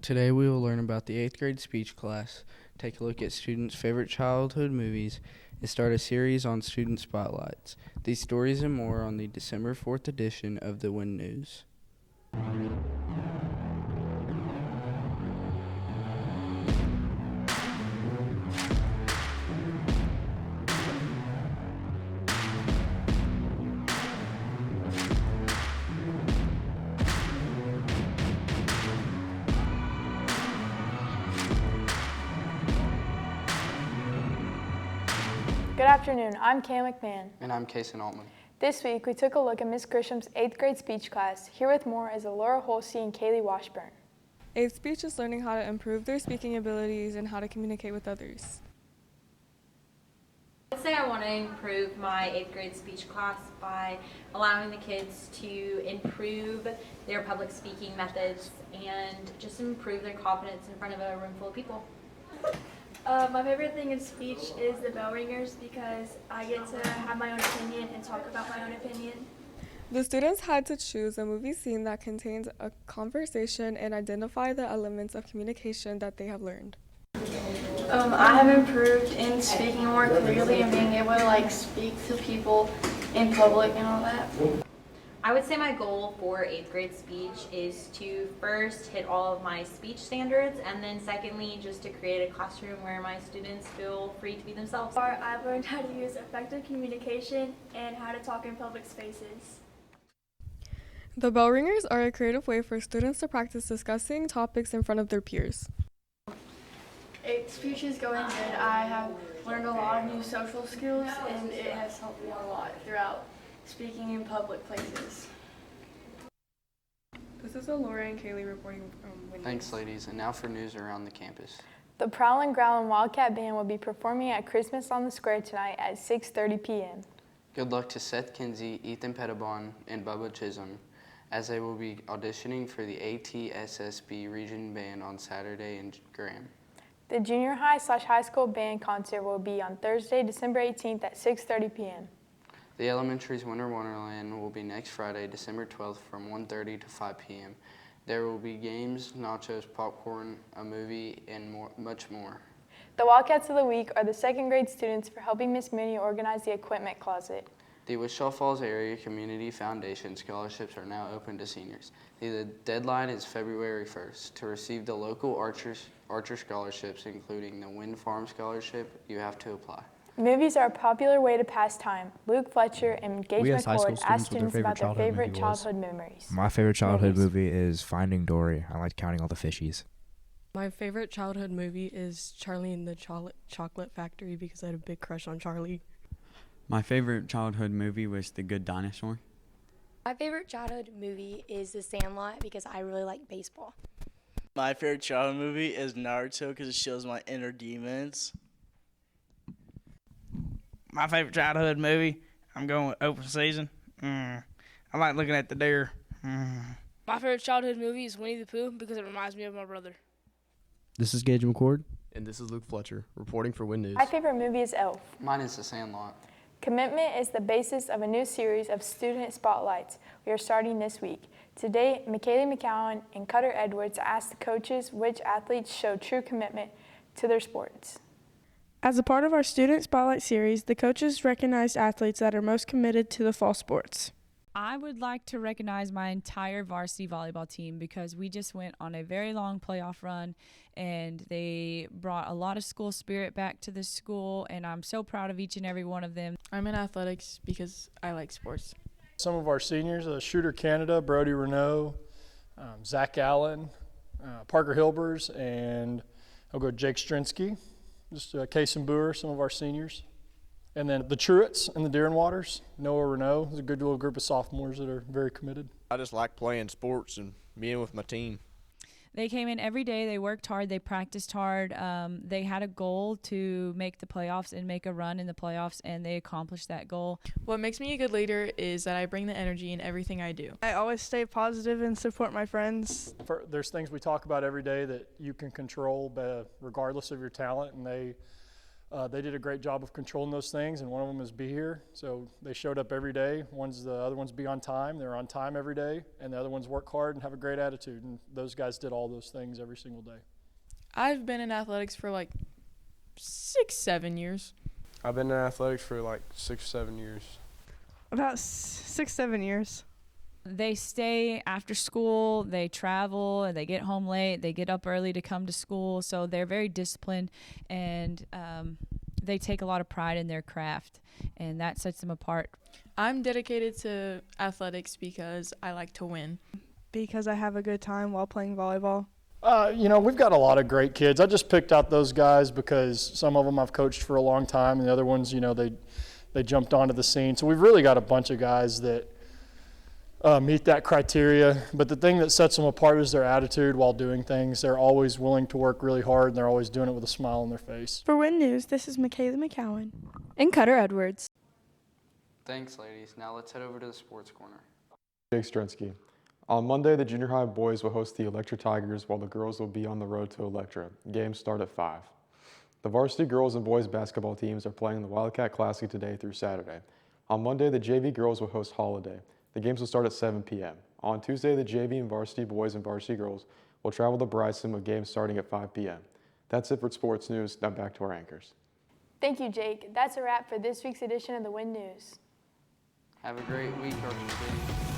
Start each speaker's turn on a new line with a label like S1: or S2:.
S1: Today we will learn about the 8th grade speech class, take a look at students' favorite childhood movies, and start a series on student spotlights. These stories and more on the December 4th edition of the WIN News.
S2: Good afternoon, I'm Cam McMahon.
S1: And I'm Kason Altman.
S2: This week we took a look at Ms. Grisham's 8th grade speech class. Here with more is Laura Holsey and Kaylee Washburn.
S3: 8th speech is learning how to improve their speaking abilities and how to communicate with others.
S4: I'd say I want to improve my 8th grade speech class by allowing the kids to improve their public speaking methods and just improve their confidence in front of a room full of people.
S5: My favorite thing in speech is the bell ringers because I get to have my own opinion and talk about my own opinion.
S3: The students had to choose a movie scene that contains a conversation and identify the elements of communication that they have learned.
S5: I have improved in speaking more clearly and being able to speak to people in public and all that.
S4: I would say my goal for 8th grade speech is to first hit all of my speech standards, and then secondly just to create a classroom where my students feel free to be themselves.
S5: I've learned how to use effective communication and how to talk in public spaces.
S3: The bell ringers are a creative way for students to practice discussing topics in front of their peers.
S5: 8th speech is going good. I have learned a lot of new social skills and it has helped me a lot throughout speaking in public places.
S3: This is Laura and Kaylee reporting from WIN News.
S1: Thanks, ladies. And now for news around the campus.
S2: The Prowlin' Growlin' Wildcat Band will be performing at Christmas on the Square tonight at 6:30 p.m.
S1: Good luck to Seth Kinsey, Ethan Pettibon, and Bubba Chisholm, as they will be auditioning for the ATSSB Region Band on Saturday in Graham.
S2: The junior high/high school band concert will be on Thursday, December 18th at 6:30 p.m.
S1: The Elementary's Winter Wonderland will be next Friday, December 12th from 1:30 to 5 p.m. There will be games, nachos, popcorn, a movie, and much more.
S2: The Wildcats of the Week are the 2nd grade students for helping Miss Mooney organize the equipment closet.
S1: The Wichita Falls Area Community Foundation scholarships are now open to seniors. The deadline is February 1st. To receive the local Archer scholarships, including the Wind Farm Scholarship, you have to apply.
S2: Movies are a popular way to pass time. Luke Fletcher and Gage McCord asked students about their favorite childhood memories.
S6: My favorite childhood movie is Finding Dory. I like counting all the fishies.
S7: My favorite childhood movie is Charlie and the Chocolate Factory because I had a big crush on Charlie.
S8: My favorite childhood movie was The Good Dinosaur.
S9: My favorite childhood movie is The Sandlot because I really like baseball.
S10: My favorite childhood movie is Naruto because it shows my inner demons.
S11: My favorite childhood movie, I'm going with Open Season. I like looking at the deer.
S12: My favorite childhood movie is Winnie the Pooh because it reminds me of my brother.
S13: This is Gage McCord.
S14: And this is Luke Fletcher, reporting for WIN News.
S2: My favorite movie is Elf.
S1: Mine is The Sandlot.
S2: Commitment is the basis of a new series of student spotlights we are starting this week. Today, McKaylee McCowan and Cutter Edwards asked the coaches which athletes show true commitment to their sports.
S15: As a part of our Student Spotlight series, the coaches recognized athletes that are most committed to the fall sports.
S16: I would like to recognize my entire varsity volleyball team because we just went on a very long playoff run and they brought a lot of school spirit back to the school, and I'm so proud of each and every one of them.
S7: I'm in athletics because I like sports.
S17: Some of our seniors, Shooter Canada, Brody Renault, Zach Allen, Parker Hilbers, and I'll go Jake Strinsky. Just Kason Boer, some of our seniors. And then the Truitts and the Deer and Waters, Noah Renault. There's a good little group of sophomores that are very committed.
S18: I just like playing sports and being with my team.
S16: They came in every day. They worked hard. They practiced hard. They had a goal to make the playoffs and make a run in the playoffs, and they accomplished that goal.
S7: What makes me a good leader is that I bring the energy in everything I do.
S15: I always stay positive and support my friends.
S17: There's things we talk about every day that you can control regardless of your talent, and they They did a great job of controlling those things, and one of them is be here. So they showed up every day. The other ones be on time. They're on time every day, and the other ones work hard and have a great attitude. And those guys did all those things every single day.
S15: I've been in athletics for like 6-7 years.
S14: I've been in athletics for like 6-7 years.
S15: About 6-7 years.
S16: They stay after school, they travel, and they get home late, they get up early to come to school, so they're very disciplined, and they take a lot of pride in their craft, and that sets them apart.
S15: I'm dedicated to athletics because I like to win. Because I have a good time while playing volleyball.
S17: We've got a lot of great kids. I just picked out those guys because some of them I've coached for a long time, and the other ones, they jumped onto the scene. So we've really got a bunch of guys that meet that criteria. But the thing that sets them apart is their attitude while doing things. They're always willing to work really hard, and they're always doing it with a smile on their face.
S15: For Win News, this is Michaela McCowan and Cutter Edwards.
S1: Thanks, ladies. Now let's head over to the sports corner.
S19: Jake Strinsky. On Monday, the junior high boys will host the Electra Tigers while the girls will be on the road to Electra. Games start at 5. The varsity girls and boys basketball teams are playing the Wildcat Classic today through Saturday. On Monday, the JV girls will host Holiday. The games will start at 7 p.m. On Tuesday, the JV and varsity boys and varsity girls will travel to Bryson with games starting at 5 p.m. That's it for sports news. Now back to our anchors.
S2: Thank you, Jake. That's a wrap for this week's edition of the Win News.
S1: Have a great week, Arkansas City.